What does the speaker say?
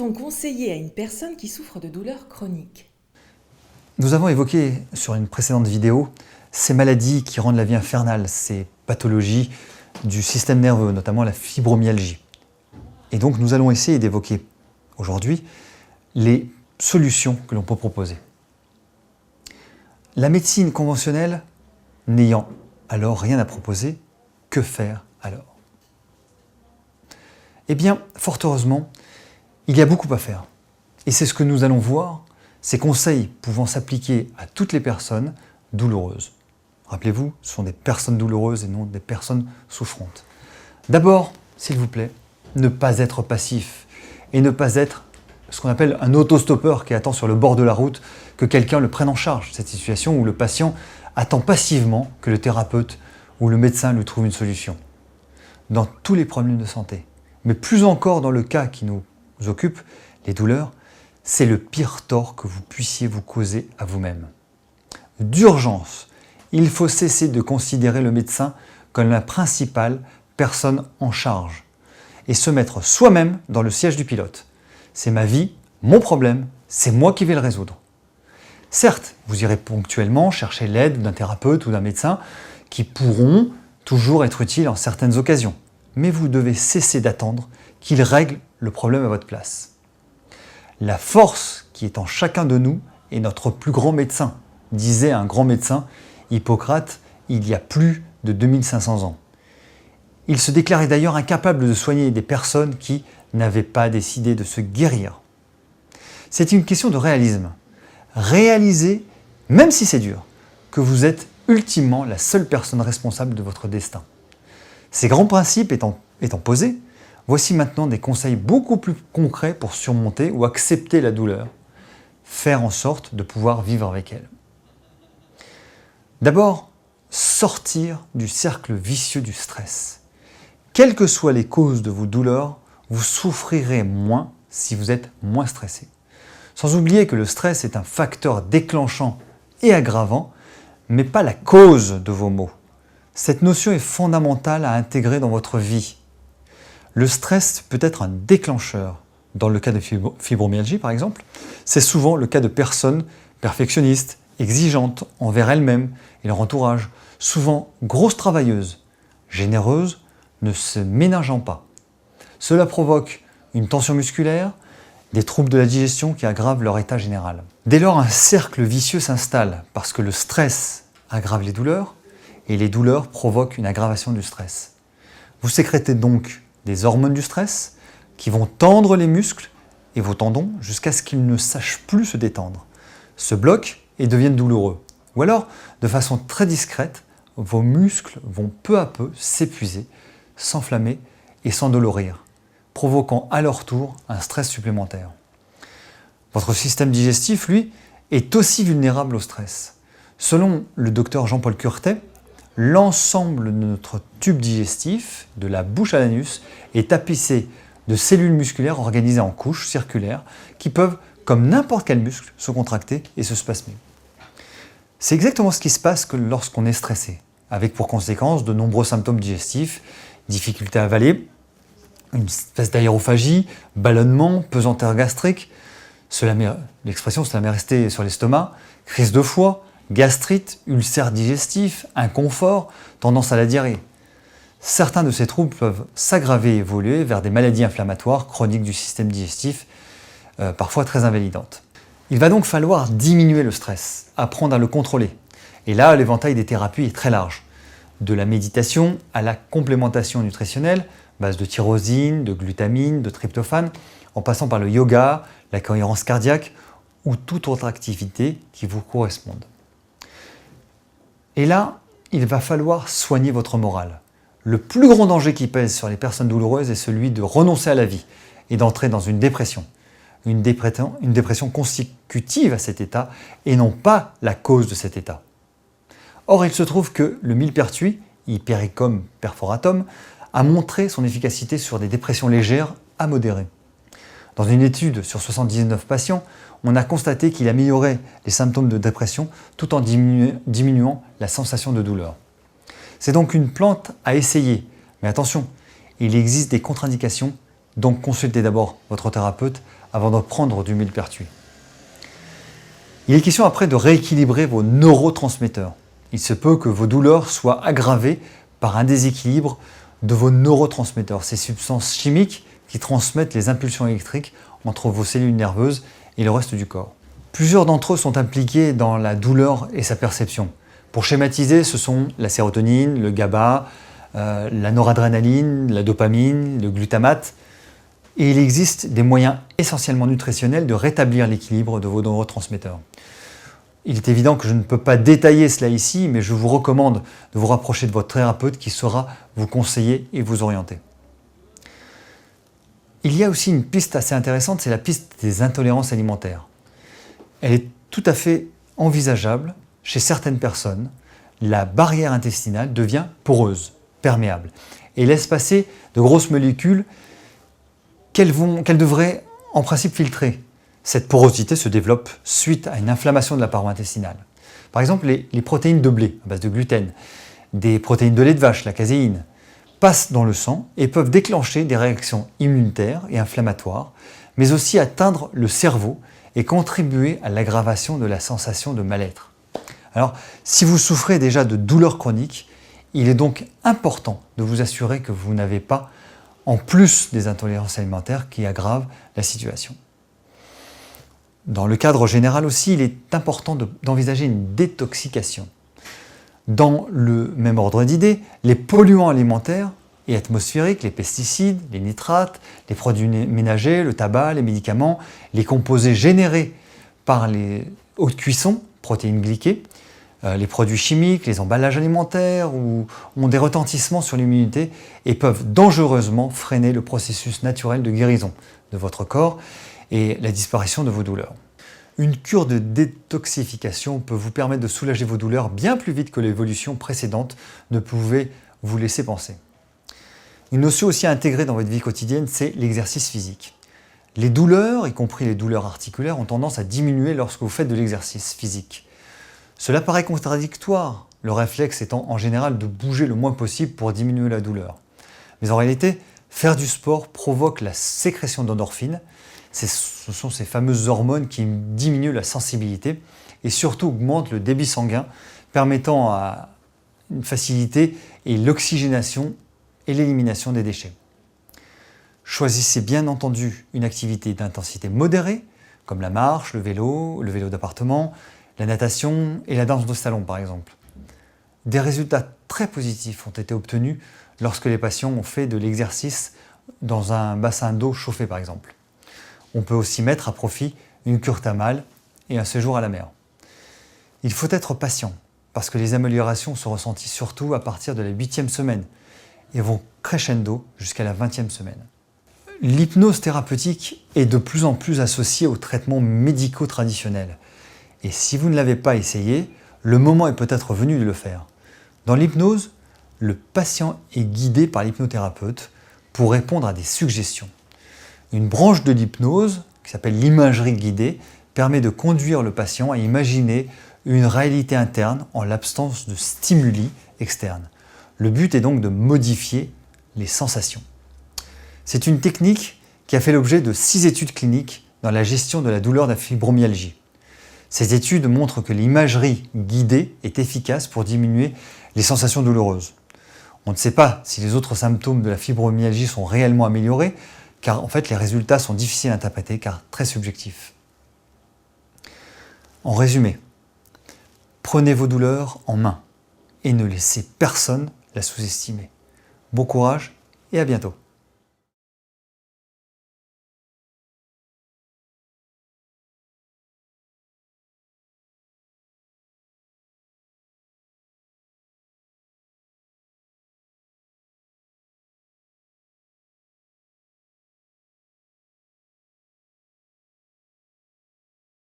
peut-on conseiller à une personne qui souffre de douleurs chroniques? Nous avons évoqué sur une précédente vidéo ces maladies qui rendent la vie infernale, ces pathologies du système nerveux, notamment la fibromyalgie. Et donc nous allons essayer d'évoquer aujourd'hui les solutions que l'on peut proposer. La médecine conventionnelle n'ayant alors rien à proposer, que faire alors? Eh bien, fort heureusement, il y a beaucoup à faire. Et c'est ce que nous allons voir, ces conseils pouvant s'appliquer à toutes les personnes douloureuses. Rappelez-vous, ce sont des personnes douloureuses et non des personnes souffrantes. D'abord, s'il vous plaît, ne pas être passif et ne pas être ce qu'on appelle un autostoppeur qui attend sur le bord de la route que quelqu'un le prenne en charge. Cette situation où le patient attend passivement que le thérapeute ou le médecin lui trouve une solution. Dans tous les problèmes de santé, mais plus encore dans le cas qui nous occupe, les douleurs, c'est le pire tort que vous puissiez vous causer à vous-même. D'urgence, il faut cesser de considérer le médecin comme la principale personne en charge et se mettre soi-même dans le siège du pilote. C'est ma vie, mon problème, c'est moi qui vais le résoudre. Certes, vous irez ponctuellement chercher l'aide d'un thérapeute ou d'un médecin qui pourront toujours être utiles en certaines occasions, mais vous devez cesser d'attendre qu'ils règlent le problème à votre place. La force qui est en chacun de nous est notre plus grand médecin, disait un grand médecin, Hippocrate, il y a plus de 2500 ans. Il se déclarait d'ailleurs incapable de soigner des personnes qui n'avaient pas décidé de se guérir. C'est une question de réalisme. Réalisez, même si c'est dur, que vous êtes ultimement la seule personne responsable de votre destin. Ces grands principes étant posés, voici maintenant des conseils beaucoup plus concrets pour surmonter ou accepter la douleur, faire en sorte de pouvoir vivre avec elle. D'abord, sortir du cercle vicieux du stress. Quelles que soient les causes de vos douleurs, vous souffrirez moins si vous êtes moins stressé. Sans oublier que le stress est un facteur déclenchant et aggravant, mais pas la cause de vos maux. Cette notion est fondamentale à intégrer dans votre vie. Le stress peut être un déclencheur. Dans le cas de fibromyalgie, par exemple, c'est souvent le cas de personnes perfectionnistes, exigeantes envers elles-mêmes et leur entourage, souvent grosses travailleuses, généreuses, ne se ménageant pas. Cela provoque une tension musculaire, des troubles de la digestion qui aggravent leur état général. Dès lors, un cercle vicieux s'installe parce que le stress aggrave les douleurs et les douleurs provoquent une aggravation du stress. Vous sécrétez donc des hormones du stress qui vont tendre les muscles et vos tendons jusqu'à ce qu'ils ne sachent plus se détendre, se bloquent et deviennent douloureux. Ou alors, de façon très discrète, vos muscles vont peu à peu s'épuiser, s'enflammer et s'endolorir, provoquant à leur tour un stress supplémentaire. Votre système digestif, lui, est aussi vulnérable au stress. Selon le docteur Jean-Paul Curtet, l'ensemble de notre tube digestif, de la bouche à l'anus, est tapissé de cellules musculaires organisées en couches circulaires qui peuvent, comme n'importe quel muscle, se contracter et se spasmer. C'est exactement ce qui se passe lorsqu'on est stressé, avec pour conséquence de nombreux symptômes digestifs, difficulté à avaler, une espèce d'aérophagie, ballonnement, pesanteur gastrique, l'expression cela m'est resté sur l'estomac, crise de foie, gastrite, ulcère digestif, inconfort, tendance à la diarrhée. Certains de ces troubles peuvent s'aggraver et évoluer vers des maladies inflammatoires chroniques du système digestif, parfois très invalidantes. Il va donc falloir diminuer le stress, apprendre à le contrôler. Et là, l'éventail des thérapies est très large. De la méditation à la complémentation nutritionnelle, base de tyrosine, de glutamine, de tryptophane, en passant par le yoga, la cohérence cardiaque ou toute autre activité qui vous corresponde. Et là, il va falloir soigner votre morale. Le plus grand danger qui pèse sur les personnes douloureuses est celui de renoncer à la vie et d'entrer dans une dépression. Une dépression consécutive à cet état et non pas la cause de cet état. Or, il se trouve que le millepertuis, Hypericum perforatum, a montré son efficacité sur des dépressions légères à modérées. Dans une étude sur 79 patients, on a constaté qu'il améliorait les symptômes de dépression tout en diminuant la sensation de douleur. C'est donc une plante à essayer, mais attention, il existe des contre-indications, donc consultez d'abord votre thérapeute avant de prendre du millepertuis. Il est question après de rééquilibrer vos neurotransmetteurs. Il se peut que vos douleurs soient aggravées par un déséquilibre de vos neurotransmetteurs, ces substances chimiques qui transmettent les impulsions électriques entre vos cellules nerveuses et le reste du corps. Plusieurs d'entre eux sont impliqués dans la douleur et sa perception. Pour schématiser, ce sont la sérotonine, le GABA, la noradrénaline, la dopamine, le glutamate. Et il existe des moyens essentiellement nutritionnels de rétablir l'équilibre de vos neurotransmetteurs. Il est évident que je ne peux pas détailler cela ici, mais je vous recommande de vous rapprocher de votre thérapeute qui saura vous conseiller et vous orienter. Il y a aussi une piste assez intéressante, c'est la piste des intolérances alimentaires. Elle est tout à fait envisageable chez certaines personnes. La barrière intestinale devient poreuse, perméable, et laisse passer de grosses molécules qu'elles devraient en principe filtrer. Cette porosité se développe suite à une inflammation de la paroi intestinale. Par exemple, les protéines de blé à base de gluten, des protéines de lait de vache, la caséine, passent dans le sang et peuvent déclencher des réactions immunitaires et inflammatoires, mais aussi atteindre le cerveau et contribuer à l'aggravation de la sensation de mal-être. Alors, si vous souffrez déjà de douleurs chroniques, il est donc important de vous assurer que vous n'avez pas, en plus des intolérances alimentaires, qui aggravent la situation. Dans le cadre général aussi, il est important d'envisager une détoxication. Dans le même ordre d'idées, les polluants alimentaires et atmosphériques, les pesticides, les nitrates, les produits ménagers, le tabac, les médicaments, les composés générés par les hautes cuissons, protéines glyquées, les produits chimiques, les emballages alimentaires ont des retentissements sur l'immunité et peuvent dangereusement freiner le processus naturel de guérison de votre corps et la disparition de vos douleurs. Une cure de détoxification peut vous permettre de soulager vos douleurs bien plus vite que l'évolution précédente ne pouvait vous laisser penser. Une notion aussi à intégrer dans votre vie quotidienne, c'est l'exercice physique. Les douleurs, y compris les douleurs articulaires, ont tendance à diminuer lorsque vous faites de l'exercice physique. Cela paraît contradictoire, le réflexe étant en général de bouger le moins possible pour diminuer la douleur. Mais en réalité, faire du sport provoque la sécrétion d'endorphines. Ce sont ces fameuses hormones qui diminuent la sensibilité et surtout augmentent le débit sanguin, permettant à une facilité et l'oxygénation et l'élimination des déchets. Choisissez bien entendu une activité d'intensité modérée, comme la marche, le vélo d'appartement, la natation et la danse de salon par exemple. Des résultats très positifs ont été obtenus lorsque les patients ont fait de l'exercice dans un bassin d'eau chauffé par exemple. On peut aussi mettre à profit une cure thermale et un séjour à la mer. Il faut être patient parce que les améliorations sont ressenties surtout à partir de la 8e semaine et vont crescendo jusqu'à la 20e semaine. L'hypnose thérapeutique est de plus en plus associée aux traitements médicaux traditionnels. Et si vous ne l'avez pas essayé, le moment est peut-être venu de le faire. Dans l'hypnose, le patient est guidé par l'hypnothérapeute pour répondre à des suggestions. Une branche de l'hypnose, qui s'appelle l'imagerie guidée, permet de conduire le patient à imaginer une réalité interne en l'absence de stimuli externes. Le but est donc de modifier les sensations. C'est une technique qui a fait l'objet de 6 études cliniques dans la gestion de la douleur de la fibromyalgie. Ces études montrent que l'imagerie guidée est efficace pour diminuer les sensations douloureuses. On ne sait pas si les autres symptômes de la fibromyalgie sont réellement améliorés, car en fait les résultats sont difficiles à interpréter, car très subjectifs. En résumé, prenez vos douleurs en main et ne laissez personne la sous-estimer. Bon courage et à bientôt.